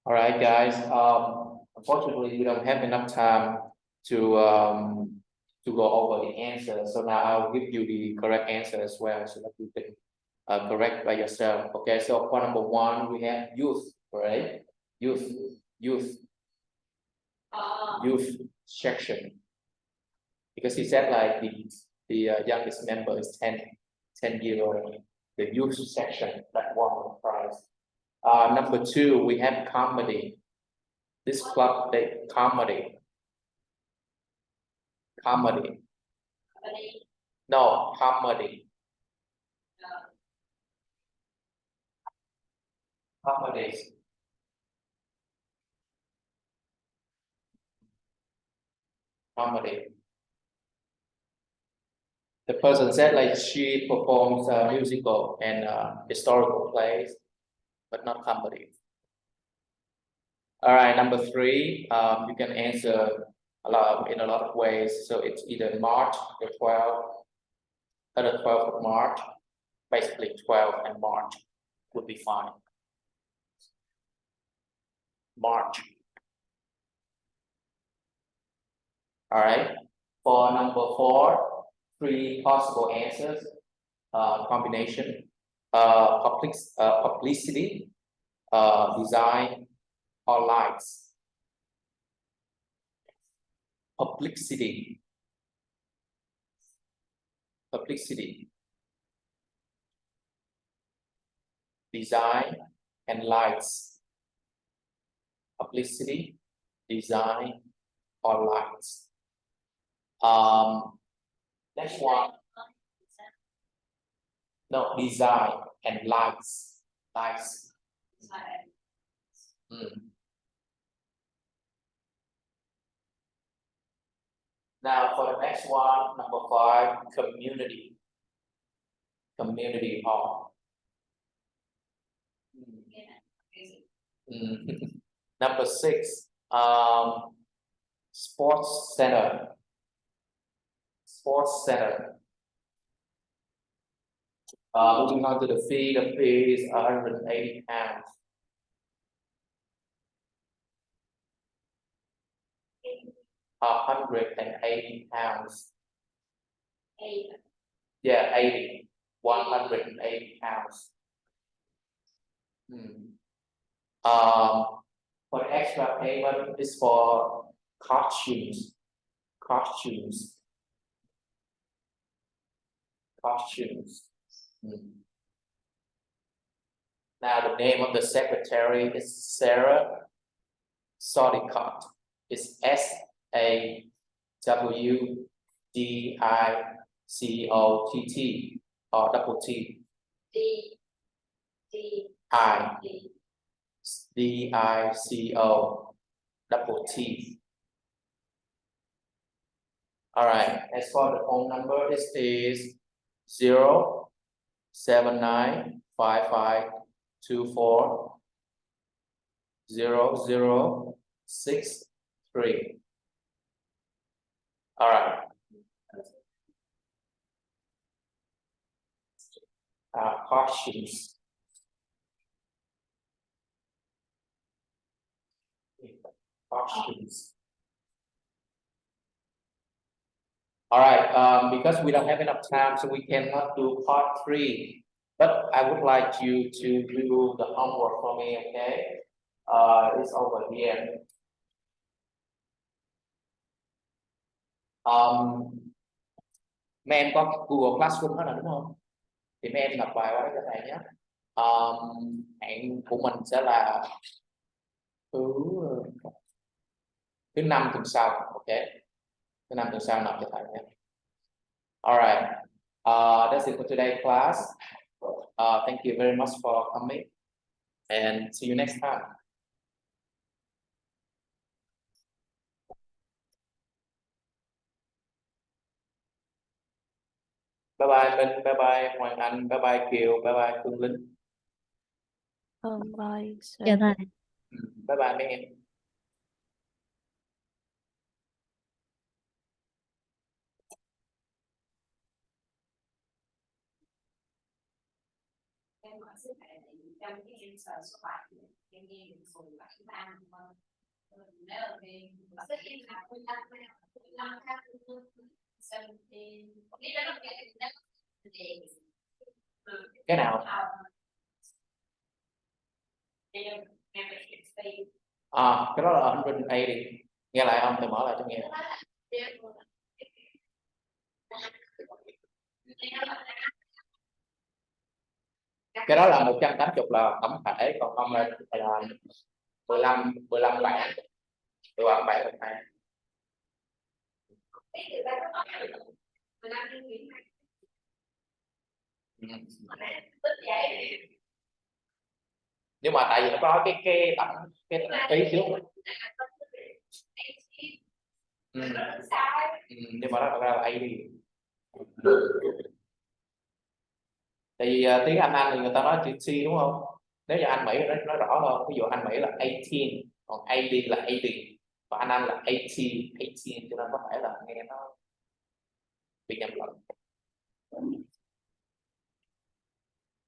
All right, guys. Unfortunately, we don't have enough time to go over the answer. So now I'll give you the correct answer as well, so that you can correct by yourself. Okay. So for number one, we have youth, right? Youth section. Because he said like the youngest member is 10 years old. The youth section that won the prize. Number two, we have comedy. This club, they comedy. No, comedy. Comedy. The person said like she performs musical and historical plays, but not comedy. All right, number three, you can answer in a lot of ways. So it's either March the 12th, or the 12th of March. Basically 12 and March would be fine. March. All right. For number four, three possible answers. Combination. Publicity, design, or lights. Publicity, design, and lights. Publicity, design, or lights. Next one. No, design and lights. Now for the next one, number five, community hall. Number six, sports center. Moving on to the fee is 180 pounds. 180 pounds. Yeah, 80. 180 pounds. For the extra payment is for costumes. Now the name of the secretary is Sarah Sodicott. It's SAWDICOTT or double T. DICO double T. All right. As for the phone number, it is 07955240063. All right. Questions. All right, because we don't have enough time, so we cannot do part 3. But I would like you to do the homework for me, okay? It's over here. Mấy em có Google Classroom hết rồi đúng không? Thì mấy em nộp bài qua cho thầy nhé. Hẹn của mình sẽ là thứ 5 tuần sau, ok? Thứ 5 tuần sau nộp cho thầy nhé. Alright, that's it for today's class. Thank you very much for coming, and see you next time. Bye bye Minh, bye bye Hoàng Anh, bye bye Kiều, bye bye Phương Linh. Bye. Dạ thầy. Bye bye mấy em. Em hỏi sức khỏe trong cái answer số 7 Cái nào? Cái đó là 180. Nghe lại không? Tôi mở lại cho nghe. Cái đó là 180 là tổng thể, còn không là 15 bảng. 15 bảng một ngày. Nhưng mà tại vì nó có cái tổng phí trước. Nhưng mà nó thật ra là AD. Tại vì tiếng Anh thì người ta nói chữ C đúng không? Nếu như Anh Mỹ nó rõ hơn. Ví dụ Anh Mỹ là 18, còn AD là 80, và Anh là 80, cho nên có thể là nghe nó bị nhầm lẫn.